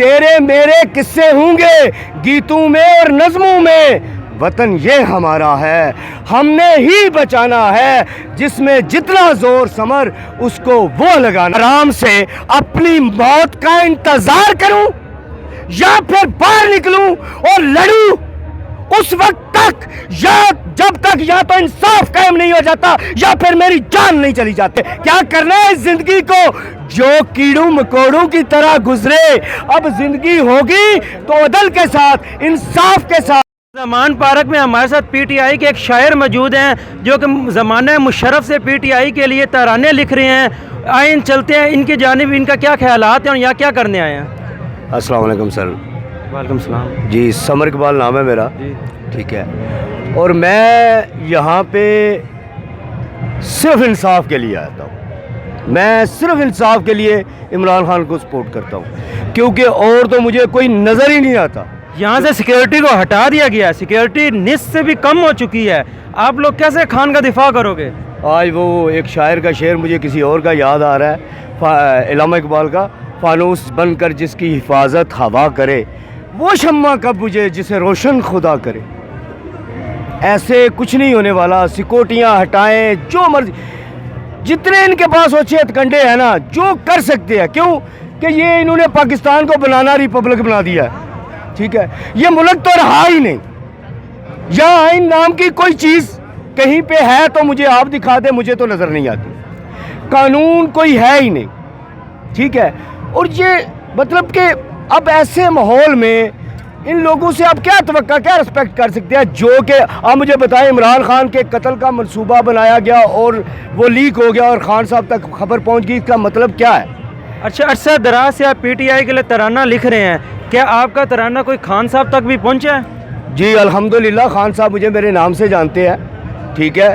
تیرے میرے قصے ہوں گے گیتوں میں اور نظموں میں، وطن یہ ہمارا ہے، ہم نے ہی بچانا ہے، جس میں جتنا زور ثمر اس کو وہ لگانا۔ آرام سے اپنی موت کا انتظار کروں یا پھر باہر نکلوں اور لڑوں اس وقت تک، یا جب تک یا تو انصاف قائم نہیں ہو جاتا یا پھر میری جان نہیں چلی جاتی۔ کیا کرنا ہے اس زندگی کو جو کیڑوں مکوڑوں کی طرح گزرے؟ اب زندگی ہوگی تو عدل کے ساتھ، انصاف کے ساتھ۔ زمان پارک میں ہمارے ساتھ پی ٹی آئی کے ایک شاعر موجود ہیں جو کہ زمانہ مشرف سے پی ٹی آئی کے لیے ترانے لکھ رہے ہیں۔ آئین چلتے ہیں ان کی جانب، ان کا کیا خیالات ہیں اور یہاں کیا کرنے آئے ہیں؟ السلام علیکم سر۔ وعلیکم السلام جی، سمر اقبال نام ہے میرا، جی۔ ٹھیک ہے، اور میں یہاں پہ صرف انصاف کے لیے آتا ہوں۔ میں صرف انصاف کے لیے عمران خان کو سپورٹ کرتا ہوں، کیونکہ اور تو مجھے کوئی نظر ہی نہیں آتا۔ یہاں سے سیکیورٹی کو ہٹا دیا گیا ہے، سیکیورٹی نصف سے بھی کم ہو چکی ہے، آپ لوگ کیسے خان کا دفاع کرو گے؟ آج وہ ایک شاعر کا شعر مجھے کسی اور کا یاد آ رہا ہے، علامہ اقبال کا، فانوس بن کر جس کی حفاظت ہوا کرے، وہ شمع کب بجھے جسے روشن خدا کرے۔ ایسے کچھ نہیں ہونے والا، سیکورٹیاں ہٹائیں، جو مرضی، جتنے ان کے پاس اوچھت کنڈے ہیں نا، جو کر سکتے ہیں، کیوں کہ یہ انہوں نے پاکستان کو بنانا ریپبلک بنا دیا ہے، ٹھیک ہے، یہ ملک تو رہا ہی نہیں۔ یا آئین نام کی کوئی چیز کہیں پہ ہے تو مجھے آپ دکھا دیں، مجھے تو نظر نہیں آتی، قانون کوئی ہے ہی نہیں، ٹھیک ہے۔ اور یہ مطلب کہ اب ایسے ماحول میں ان لوگوں سے آپ کیا توقع، کیا رسپیکٹ کر سکتے ہیں؟ جو کہ آپ مجھے بتائیں، عمران خان کے قتل کا منصوبہ بنایا گیا اور وہ لیک ہو گیا اور خان صاحب تک خبر پہنچ گئی، اس کا مطلب کیا ہے؟ اچھا، عرصہ دراز سے آپ پی ٹی آئی کے لیے ترانہ لکھ رہے ہیں، کیا آپ کا ترانہ کوئی خان صاحب تک بھی پہنچا ہے؟ جی الحمدللہ، خان صاحب مجھے میرے نام سے جانتے ہیں، ٹھیک ہے۔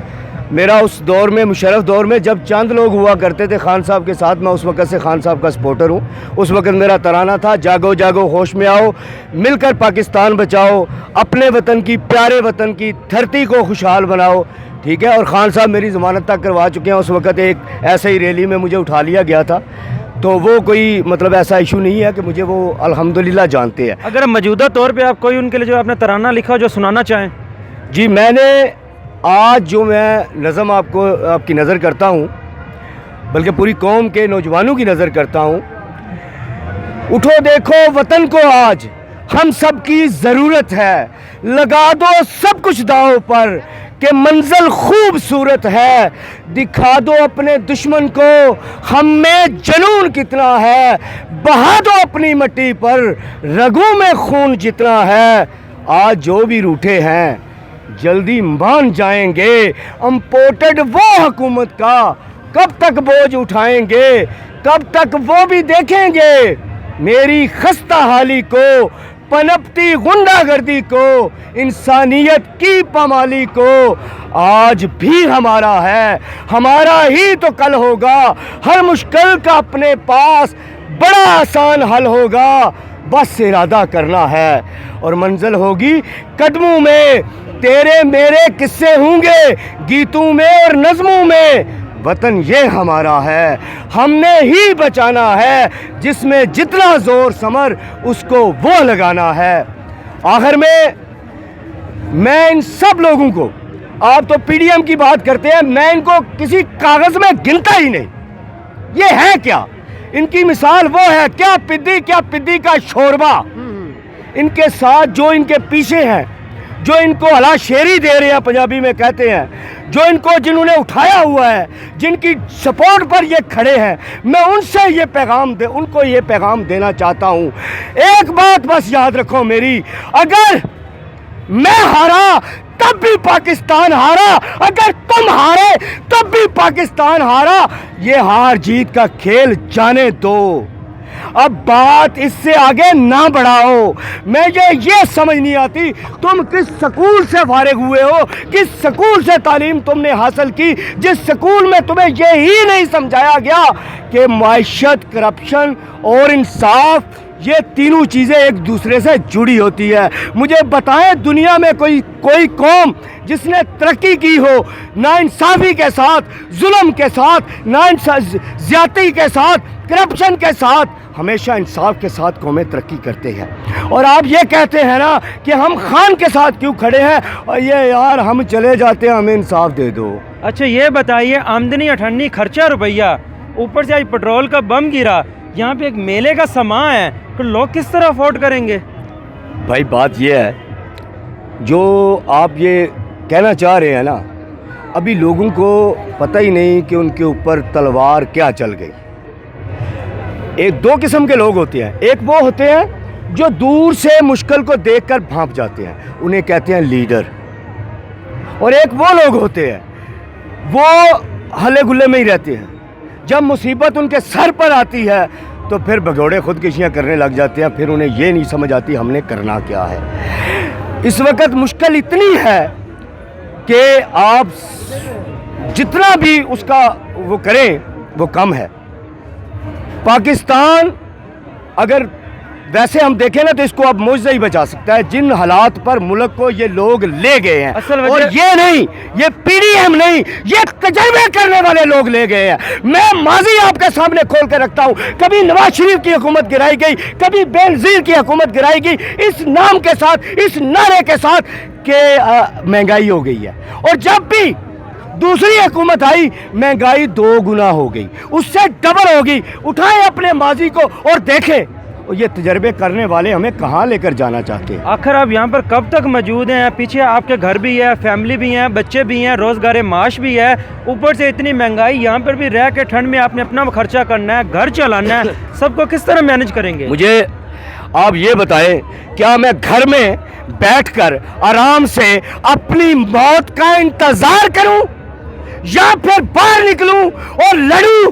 میرا اس دور میں، مشرف دور میں، جب چند لوگ ہوا کرتے تھے خان صاحب کے ساتھ، میں اس وقت سے خان صاحب کا سپورٹر ہوں۔ اس وقت میرا ترانہ تھا، جاگو جاگو ہوش میں آؤ، مل کر پاکستان بچاؤ، اپنے وطن کی، پیارے وطن کی دھرتی کو خوشحال بناؤ، ٹھیک ہے۔ اور خان صاحب میری ضمانت تک کروا چکے ہیں۔ اس وقت ایک ایسے ہی ریلی میں مجھے اٹھا لیا گیا تھا، تو وہ کوئی مطلب ایسا ایشو نہیں ہے کہ مجھے وہ الحمدللہ جانتے ہیں۔ اگر موجودہ طور پہ آپ کوئی ان کے لیے جو آپ نے ترانہ لکھا جو سنانا چاہیں؟ جی، میں نے آج جو میں نظم آپ کی نظر کرتا ہوں، بلکہ پوری قوم کے نوجوانوں کی نظر کرتا ہوں۔ اٹھو دیکھو وطن کو آج ہم سب کی ضرورت ہے، لگا دو سب کچھ داؤ پر کہ منزل خوبصورت ہے، دکھا دو اپنے دشمن کو ہم میں جنون کتنا ہے، بہا دو اپنی مٹی پر رگوں میں خون جتنا ہے۔ آج جو بھی روٹھے ہیں جلدی مان جائیں گے، امپورٹڈ وہ حکومت کا کب تک بوجھ اٹھائیں گے، کب تک وہ بھی دیکھیں گے میری خستہ حالی کو، پنپتی غنڈہ گردی کو، انسانیت کی پامالی کو۔ آج بھی ہمارا ہے، ہمارا ہی تو کل ہوگا، ہر مشکل کا اپنے پاس بڑا آسان حل ہوگا، بس ارادہ کرنا ہے اور منزل ہوگی قدموں میں۔ تیرے میرے قصے ہوں گے گیتوں میں اور نظموں میں، وطن یہ ہمارا ہے، ہم نے ہی بچانا ہے، جس میں جتنا زور ثمر اس کو وہ لگانا ہے۔ آخر میں ان سب لوگوں کو، آپ تو پی ڈی ایم کی بات کرتے ہیں، میں ان کو کسی کاغذ میں گنتا ہی نہیں۔ یہ ہے کیا؟ ان کی مثال وہ ہے کیا پدی کا شوربہ۔ ان کے ساتھ جو ان کے پیچھے ہیں، جو ان کو ہلا شیری دے رہے ہیں، پنجابی میں کہتے ہیں، جو جنہوں نے اٹھایا ہوا ہے، جن کی سپورٹ پر یہ کھڑے ہیں، میں ان سے ان کو یہ پیغام دینا چاہتا ہوں۔ ایک بات بس یاد رکھو میری، اگر میں ہارا تب بھی پاکستان ہارا، اگر تم ہارے تب بھی پاکستان ہارا، یہ ہار جیت کا کھیل جانے دو، اب بات اس سے آگے نہ بڑھاؤ۔ میں یہ سمجھ نہیں آتی تم کس سکول سے فارغ ہوئے ہو، کس سکول سے تعلیم تم نے حاصل کی، جس سکول میں تمہیں یہی نہیں سمجھایا گیا کہ معیشت، کرپشن اور انصاف، یہ تینوں چیزیں ایک دوسرے سے جڑی ہوتی ہے۔ مجھے بتائیں دنیا میں کوئی قوم جس نے ترقی کی ہو نا انصافی کے ساتھ، ظلم کے ساتھ، زیادتی کے ساتھ، کرپشن کے ساتھ ہمیشہ انصاف کے ساتھ قومیں ترقی کرتے ہیں. اور آپ یہ کہتے ہیں نا کہ ہم خان کے ساتھ کیوں کھڑے ہیں, اور یہ یار ہم چلے جاتے ہیں, ہمیں انصاف دے دو. اچھا یہ بتائیے, آمدنی 98 خرچہ روپیہ, اوپر سے آج پیٹرول کا بم گرا, یہاں پہ ایک میلے کا سماں ہے, تو لوگ کس طرح افورڈ کریں گے؟ بھائی بات یہ ہے, جو آپ یہ کہنا چاہ رہے ہیں نا, ابھی لوگوں کو پتہ ہی نہیں کہ ان کے اوپر تلوار کیا چل گئی. ایک دو قسم کے لوگ ہوتے ہیں, ایک وہ ہوتے ہیں جو دور سے مشکل کو دیکھ کر بھانپ جاتے ہیں, انہیں کہتے ہیں لیڈر. اور ایک وہ لوگ ہوتے ہیں وہ ہلے گلے میں ہی رہتے ہیں, جب مصیبت ان کے سر پر آتی ہے تو پھر بھگوڑے خودکشیاں کرنے لگ جاتے ہیں, پھر انہیں یہ نہیں سمجھ آتی ہم نے کرنا کیا ہے. اس وقت مشکل اتنی ہے کہ آپ جتنا بھی اس کا وہ کریں وہ کم ہے. پاکستان اگر ویسے ہم دیکھیں نا تو اس کو اب معجزہ ہی بچا سکتا ہے, جن حالات پر ملک کو یہ لوگ لے گئے ہیں. اور یہ نہیں, یہ پی ڈی ایم نہیں, یہ تجربے کرنے والے لوگ لے گئے ہیں. میں ماضی آپ کے سامنے کھول کے رکھتا ہوں, کبھی نواز شریف کی حکومت گرائی گئی, کبھی بینظیر کی حکومت گرائی گئی, اس نام کے ساتھ, اس نعرے کے ساتھ کہ مہنگائی ہو گئی ہے. اور جب بھی دوسری حکومت آئی مہنگائی 2 گنا ہو گئی, اس سے ڈبل ہو گئی. اٹھائیں اپنے ماضی کو اور دیکھیں, اور یہ تجربے کرنے والے ہمیں کہاں لے کر جانا چاہتے ہیں. آخر آپ یہاں پر کب تک موجود ہیں؟ پیچھے آپ کے گھر بھی ہے, فیملی بھی ہیں, بچے بھی ہیں, روزگار معاش بھی ہے, اوپر سے اتنی مہنگائی, یہاں پر بھی رہ کے ٹھنڈ میں آپ نے اپنا خرچہ کرنا ہے, گھر چلانا ہے, سب کو کس طرح مینج کریں گے؟ مجھے آپ یہ بتائیں, کیا میں گھر میں بیٹھ کر آرام سے اپنی موت کا انتظار کروں, یا پھر باہر نکلوں اور لڑوں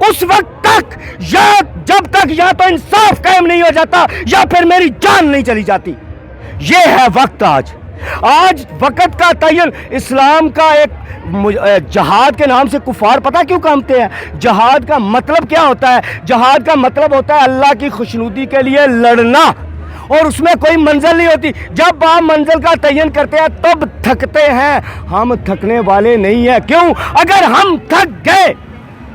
اس وقت تک, یا جب تک یا تو انصاف قائم نہیں ہو جاتا یا پھر میری جان نہیں چلی جاتی. یہ ہے وقت. آج وقت کا تعین. اسلام کا ایک جہاد کے نام سے کفار پتہ کیوں کامتے ہیں؟ جہاد کا مطلب کیا ہوتا ہے؟ جہاد کا مطلب ہوتا ہے اللہ کی خوشنودی کے لیے لڑنا, اور اس میں کوئی منزل نہیں ہوتی. جب آپ منزل کا تعین کرتے ہیں تب تھکتے ہیں, ہم تھکنے والے نہیں ہیں. کیوں؟ اگر ہم تھک گئے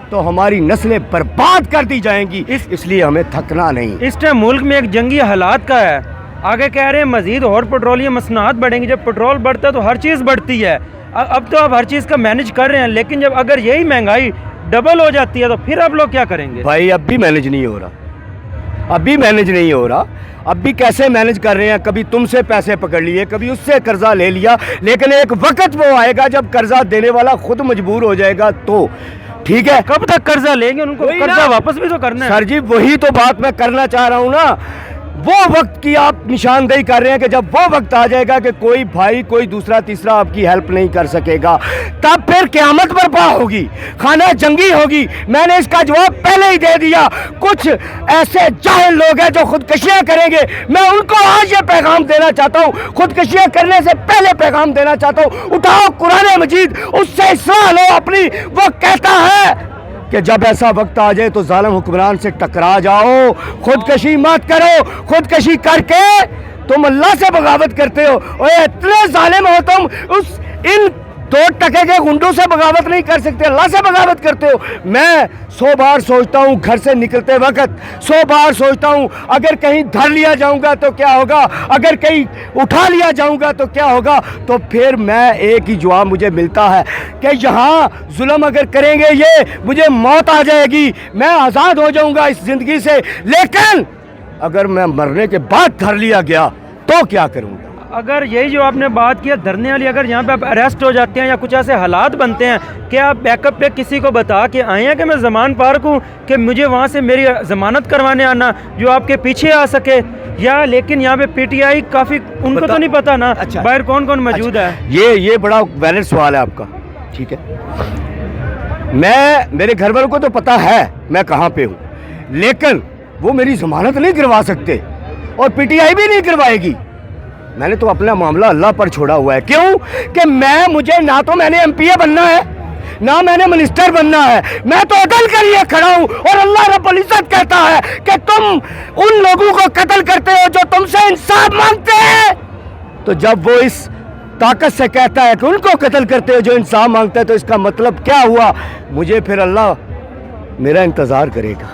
تو ہماری نسلیں برباد کر دی جائیں گی, اس لیے ہمیں تھکنا نہیں. اس ٹائم ملک میں ایک جنگی حالات کا ہے, آگے کہہ رہے ہیں مزید اور پیٹرولیم مصنوعات بڑھیں گی. جب پیٹرول بڑھتا ہے تو ہر چیز بڑھتی ہے. اب تو آپ ہر چیز کا مینج کر رہے ہیں, لیکن جب اگر یہی مہنگائی ڈبل ہو جاتی ہے تو پھر آپ لوگ کیا کریں گے؟ بھائی اب بھی مینج نہیں ہو رہا, اب بھی مینج نہیں ہو رہا. اب بھی کیسے مینج کر رہے ہیں, کبھی تم سے پیسے پکڑ لیے, کبھی اس سے قرضہ لے لیا, لیکن ایک وقت وہ آئے گا جب قرضہ دینے والا خود مجبور ہو جائے گا. تو ٹھیک ہے, کب تک قرضہ لیں گے؟ ان کو قرضہ واپس بھی تو کرنا ہے. سر جی وہی تو بات میں کرنا چاہ رہا ہوں نا. وہ وقت کی آپ نشاندہی کر رہے ہیں کہ جب وہ وقت آ جائے گا کہ کوئی بھائی, کوئی دوسرا تیسرا آپ کی ہیلپ نہیں کر سکے گا, تب پھر قیامت برپا ہوگی, خانہ جنگی ہوگی. میں نے اس کا جواب پہلے ہی دے دیا. کچھ ایسے جاہل لوگ ہیں جو خودکشیاں کریں گے, میں ان کو آج یہ پیغام دینا چاہتا ہوں, خودکشیاں کرنے سے پہلے پیغام دینا چاہتا ہوں, اٹھاؤ قرآن مجید, اس سے اصلاح لو اپنی. وہ کہتا ہے کہ جب ایسا وقت آ جائے تو ظالم حکمران سے ٹکرا جاؤ, خودکشی مت کرو. خودکشی کر کے تم اللہ سے بغاوت کرتے ہو, اور اتنے ظالم ہو تم, ان 2 ٹکے کے گنڈوں سے بغاوت نہیں کر سکتے, اللہ سے بغاوت کرتے ہو. میں 100 بار سوچتا ہوں گھر سے نکلتے وقت, 100 بار سوچتا ہوں اگر کہیں دھر لیا جاؤں گا تو کیا ہوگا, اگر کہیں اٹھا لیا جاؤں گا تو کیا ہوگا. تو پھر میں ایک ہی جواب مجھے ملتا ہے کہ یہاں ظلم اگر کریں گے یہ مجھے موت آ جائے گی, میں آزاد ہو جاؤں گا اس زندگی سے. لیکن اگر میں مرنے کے بعد دھر لیا گیا تو کیا کروں گا؟ اگر یہی جو آپ نے بات کیا دھرنے والی, اگر یہاں پہ آپ اریسٹ ہو جاتے ہیں یا کچھ ایسے حالات بنتے ہیں, کیا آپ بیک اپ پہ کسی کو بتا کے آئے ہیں کہ میں زمان پارک ہوں, کہ مجھے وہاں سے میری ضمانت کروانے آنا, جو آپ کے پیچھے آ سکے؟ یا لیکن یہاں پہ پی ٹی آئی کافی, ان کو تو نہیں پتا نا باہر کون کون موجود ہے. یہ بڑا ویلڈ سوال ہے آپ کا. ٹھیک ہے, میرے گھر والوں کو تو پتا ہے میں کہاں پہ ہوں, لیکن وہ میری ضمانت نہیں کروا سکتے اور پی ٹی آئی بھی نہیں کروائے گی. میں نے تو اپنا معاملہ اللہ پر چھوڑا ہوا ہے. کیوں کہ مجھے نہ تو میں نے ایم پی اے بننا ہے, نہ میں نے منسٹر بننا ہے, میں تو عدل کے لیے کھڑا ہوں. اور اللہ رب العزت کہتا ہے کہ تم ان لوگوں کو قتل کرتے ہو جو تم سے انصاف مانگتے ہیں. تو جب وہ اس طاقت سے کہتا ہے کہ ان کو قتل کرتے ہو جو انصاف مانگتا ہے, تو اس کا مطلب کیا ہوا؟ مجھے پھر اللہ میرا انتظار کرے گا,